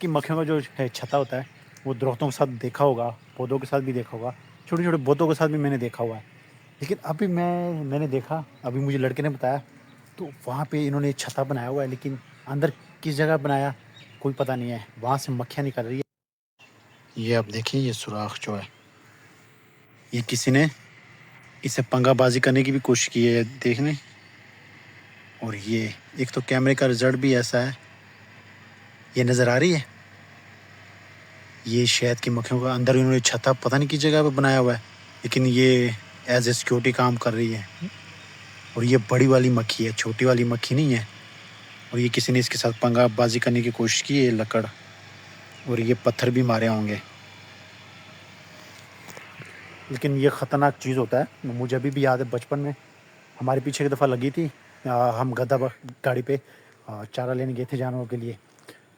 की मक्खियों का जो है छत्ता होता है वो दरख्तों के साथ देखा होगा, पौधों के साथ भी देखा होगा, छोटे छोटे पौधों के साथ भी मैंने देखा हुआ है। लेकिन अभी मैंने देखा, अभी मुझे लड़के ने बताया, तो वहाँ पे इन्होंने छत्ता बनाया हुआ है, लेकिन अंदर किस जगह बनाया कोई पता नहीं है। वहाँ से मक्खियाँ निकल रही है। ये आप देखिए, ये सुराख जो है, ये किसी ने इसे पंगाबाजी करने की भी कोशिश की है, देखने। और ये एक तो कैमरे का रिजल्ट भी ऐसा है, ये नज़र आ रही है, ये शहद की मक्खियों का अंदर इन्होंने छत्ता पता नहीं किस जगह पे बनाया हुआ है, लेकिन ये एज ए सिक्योरिटी काम कर रही है। और ये बड़ी वाली मक्खी है, छोटी वाली मक्खी नहीं है। और ये किसी ने इसके साथ पंगाबाजी करने की कोशिश की है, लकड़ और ये पत्थर भी मारे होंगे। लेकिन ये ख़तरनाक चीज़ होता है। मुझे अभी भी याद है, बचपन में हमारे पीछे एक दफ़ा लगी थी। हम गाड़ी पे चारा लेने गए थे जानवरों के लिए।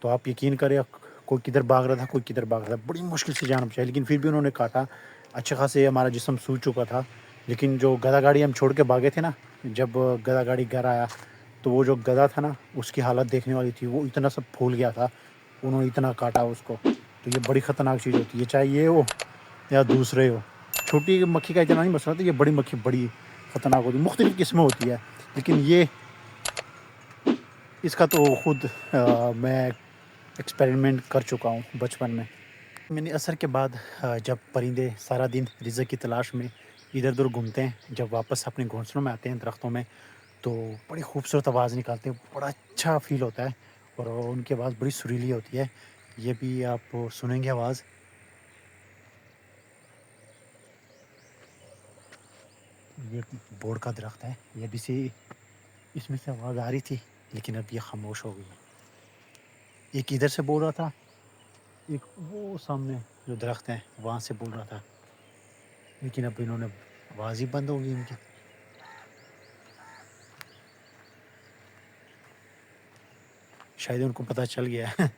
तो आप यकीन करें, कोई किधर भाग रहा था, कोई किधर भाग रहा था, बड़ी मुश्किल से जान बचाई, लेकिन फिर भी उन्होंने काटा। अच्छे खासे हमारा जिस्म सूज चुका था। लेकिन जो गधा गाड़ी हम छोड़ के भागे थे ना, जब गधा गाड़ी घर आया तो वो जो गधा था ना, उसकी हालत देखने वाली थी। वो इतना सब फूल गया था, उन्होंने इतना काटा उसको। तो ये बड़ी ख़तरनाक चीज़ होती है, चाहे ये हो या दूसरे हो। छोटी मक्खी का इतना नहीं मसला था, ये बड़ी मक्खी बड़ी ख़तरनाक होती है। मुख्तलिफ़ किस्में होती है, लेकिन ये इसका तो खुद मैं एक्सपेरिमेंट कर चुका हूँ बचपन में। मैंने असर के बाद जब परिंदे सारा दिन रिज़्क़ की तलाश में इधर उधर घूमते हैं, जब वापस अपने घोंसलों में आते हैं दरख्तों में, तो बड़ी खूबसूरत आवाज़ निकालते हैं, बड़ा अच्छा फ़ील होता है। और उनकी आवाज़ बड़ी सुरीली होती है। ये भी आप सुनेंगे आवाज़। ये बोड़ का दरख्त है, ये भी से इसमें से आवाज़ आ रही थी, लेकिन अब ये खामोश हो गई है। एक इधर से बोल रहा था, एक वो सामने जो दरख्त है वहाँ से बोल रहा था, लेकिन अब इन्होंने आवाज़ ही बंद हो गई इनकी। शायद उनको पता चल गया है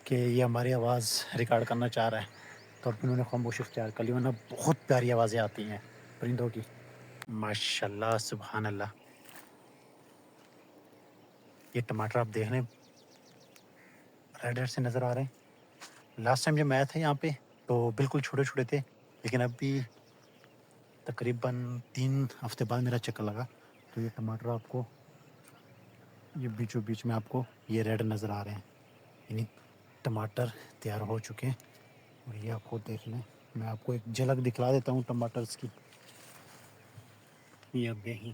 कि ये हमारी आवाज़ रिकॉर्ड करना चाह रहा है, तो अब इन्होंने खामोशी इख्तियार कर ली, वरना बहुत प्यारी आवाज़ें आती हैं परिंदों की। माशाल्लाह, सुभान अल्लाह। ये टमाटर आप देख रहे हैं, रेड रेड से नज़र आ रहे हैं। लास्ट टाइम जब मैं आया था यहाँ पे तो बिल्कुल छोटे छोटे थे, लेकिन अभी तकरीबन 3 हफ्ते बाद मेरा चक्कर लगा, तो ये टमाटर आपको, ये बीचों बीच में आपको ये रेड नज़र आ रहे हैं, यानी टमाटर तैयार हो चुके हैं। और ये आप खुद देख लें, मैं आपको एक झलक दिखला देता हूँ टमाटर्स की। ये अब देखें,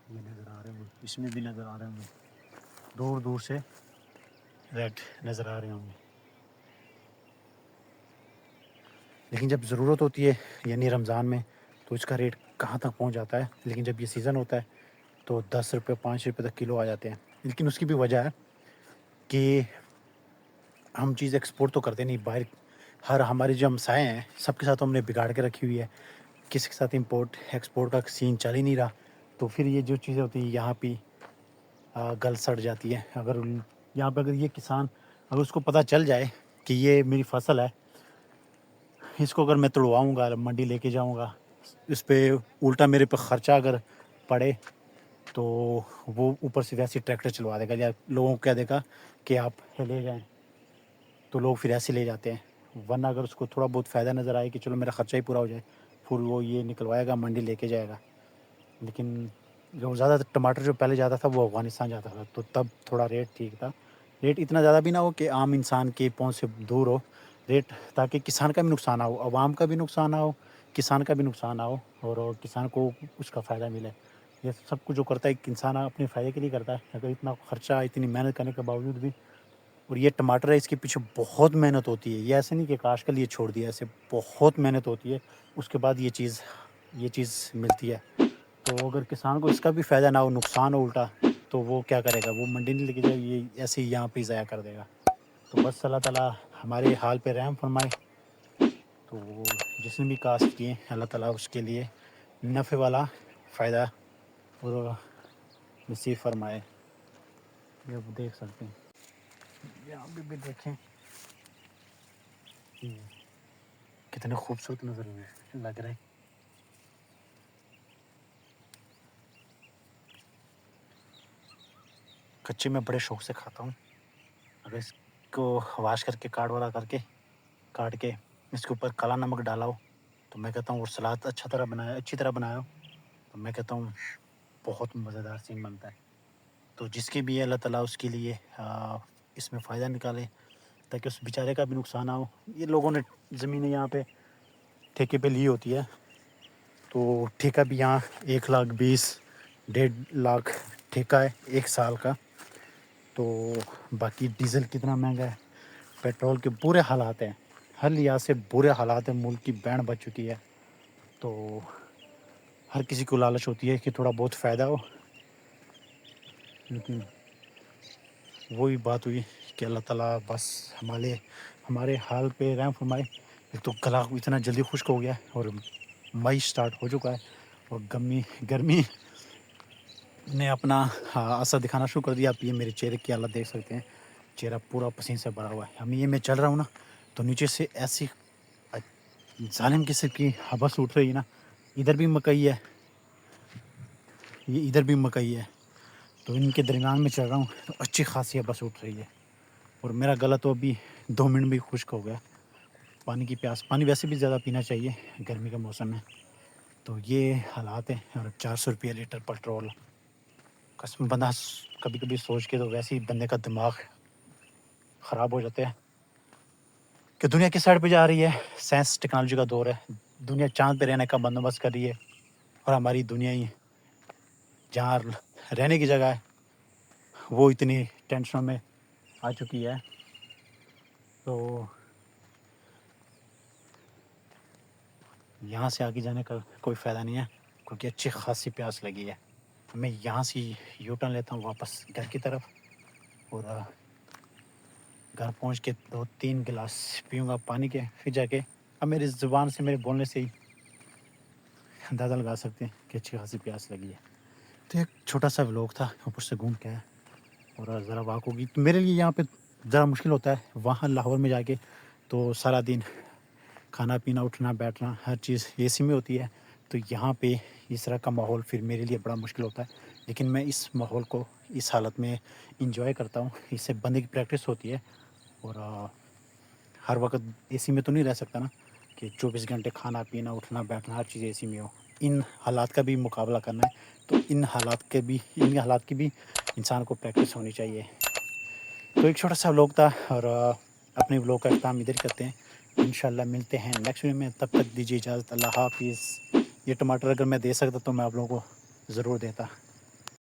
ये नज़र आ रहे होंगे, इसमें भी नज़र आ रहे होंगे, दूर दूर से रेड नज़र आ रहे होंगे। लेकिन जब ज़रूरत होती है, यानी रमज़ान में, तो इसका रेट कहाँ तक पहुँच जाता है। लेकिन जब ये सीज़न होता है तो 10 रुपये 5 रुपये तक किलो आ जाते हैं। लेकिन उसकी भी वजह है कि हम चीज़ एक्सपोर्ट तो करते नहीं बाहर। हर हमारे जो हमसाए हैं सबके साथ हमने बिगाड़ के रखी हुई है, किसी के साथ इंपोर्ट एक्सपोर्ट का सीन चल ही नहीं रहा। तो फिर ये जो चीज़ें होती हैं यहाँ पे गल सड़ जाती है। अगर यहाँ पे अगर ये किसान, अगर उसको पता चल जाए कि ये मेरी फसल है, इसको अगर मैं तुड़वाऊँगा, मंडी लेके जाऊँगा, इस पे उल्टा मेरे पे ख़र्चा अगर पड़े, तो वो ऊपर से वैसे ही ट्रैक्टर चलवा देगा या लोगों को कह देगा कि आप ले जाएँ, तो लोग फिर ऐसे ले जाते हैं। वरना अगर उसको थोड़ा बहुत फ़ायदा नज़र आए कि चलो मेरा ख़र्चा ही पूरा हो जाए, फिर वो ये निकलवाएगा, मंडी लेके जाएगा। लेकिन जो ज़्यादा टमाटर जो पहले जाता था वो अफ़गानिस्तान जाता था, तो तब थोड़ा रेट ठीक था। रेट इतना ज़्यादा भी ना हो कि आम इंसान के पहुँच से दूर हो रेट, ताकि किसान का भी नुकसान ना हो, आवाम का भी नुकसान ना हो, किसान का भी नुकसान ना हो, और किसान को उसका फ़ायदा मिले। ये सब कुछ जो करता है एक इंसान अपने फ़ायदे के लिए करता है। अगर इतना ख़र्चा, इतनी मेहनत करने के बावजूद भी, और ये टमाटर है, इसके पीछे बहुत मेहनत होती है। ये ऐसे नहीं कि काश के लिए छोड़ दिया, ऐसे बहुत मेहनत होती है, उसके बाद ये चीज़ मिलती है। तो अगर किसान को इसका भी फ़ायदा ना हो, नुकसान हो उल्टा, तो वो क्या करेगा? वो मंडी नहीं लेके जाएगा, ये ऐसे ही यहाँ पे ज़ाया कर देगा। तो बस अल्लाह ताला हमारे हाल पे रहम फरमाए। तो जिसने भी काश्त किए, अल्लाह ताला उसके लिए नफ़े वाला फ़ायदा और नसीब फरमाए। ये आप देख सकते हैं, यहाँ पे भी देखें, कितने खूबसूरत नज़र लग रहे हैं। कच्चे मैं बड़े शौक से खाता हूँ। अगर इसको वाश करके काट के इसके ऊपर काला नमक डाला हो तो मैं कहता हूँ, और सलाद अच्छी तरह बनाया हो तो मैं कहता हूँ बहुत मज़ेदार सीन बनता है। तो जिसकी भी है अल्लाह ताला उसके लिए इसमें फ़ायदा निकाले, ताकि उस बेचारे का भी नुकसान ना हो। ये लोगों ने ज़मीनें यहाँ पे ठेके पे ली होती है, तो ठेका भी यहाँ 1,20,000 1.5 लाख ठेका है 1 साल का। तो बाकी डीज़ल कितना महंगा है, पेट्रोल के बुरे हालात हैं, हर लिहाज से बुरे हालात हैं, मुल्क की बैंड बज चुकी है। तो हर किसी को लालच होती है कि थोड़ा बहुत फ़ायदा हो, लेकिन वही बात हुई कि अल्लाह ताला बस हमारे हाल पे रहम फरमाए। एक तो गला इतना जल्दी खुश्क हो गया है और मई स्टार्ट हो चुका है, और गर्मी ने अपना असर दिखाना शुरू कर दिया। आप ये मेरे चेहरे की हालत देख सकते हैं, चेहरा पूरा पसीने से भरा हुआ है। हम ये मैं चल रहा हूँ ना, तो नीचे से ऐसी जालिम किस्म की हबस उठ रही है ना, इधर भी मकई है, ये इधर भी मकई है, तो इनके दरमियान में चल रहा हूँ तो अच्छी खासी हबस उठ रही है। और मेरा गला तो अभी 2 मिनट में खुश्क हो गया। पानी की प्यास, पानी वैसे भी ज़्यादा पीना चाहिए गर्मी का मौसम में। तो ये हालात हैं। और 400 रुपये लीटर पेट्रोल, कसम बंदा कभी कभी सोच के तो वैसे ही बंदे का दिमाग ख़राब हो जाता है कि दुनिया किस साइड पे जा रही है। साइंस टेक्नोलॉजी का दौर है, दुनिया चाँद पे रहने का बंदोबस्त कर रही है, और हमारी दुनिया ही जहाँ रहने की जगह है वो इतनी टेंशनों में आ चुकी है। तो यहाँ से आगे जाने का कोई फ़ायदा नहीं है, क्योंकि अच्छी खासी प्यास लगी है। मैं यहाँ से यू टर्न लेता हूँ वापस घर की तरफ, और घर पहुँच के 2-3 गिलास पीऊँगा पानी के, फिर जाके अब मेरी ज़ुबान से, मेरे बोलने से ही अंदाज़ा लगा सकते हैं कि अच्छी खासी प्यास लगी है। तो एक छोटा सा व्लॉग था, ऊपर से घूम के आया और ज़रा वॉक होगी। तो मेरे लिए यहाँ पे ज़रा मुश्किल होता है, वहाँ लाहौर में जाके तो सारा दिन खाना पीना उठना बैठना हर चीज़ एसी में होती है, तो यहाँ पे इस तरह का माहौल फिर मेरे लिए बड़ा मुश्किल होता है। लेकिन मैं इस माहौल को इस हालत में इंजॉय करता हूँ, इससे बंदे की प्रैक्टिस होती है। और हर वक्त एसी में तो नहीं रह सकता ना, कि 24 घंटे खाना पीना उठना बैठना हर चीज़ एसी में हो। इन हालात का भी मुकाबला करना है, तो इन हालात की भी इंसान को प्रैक्टिस होनी चाहिए। तो एक छोटा सा व्लॉग था, और अपने व्लॉग का अख्ताम इधर करते हैं। इंशाल्लाह मिलते हैं नेक्स्ट वीडियो में, तब तक दीजिए इजाज़त। अल्लाह हाफिज़। ये टमाटर अगर मैं दे सकता तो मैं आप लोगों को ज़रूर देता।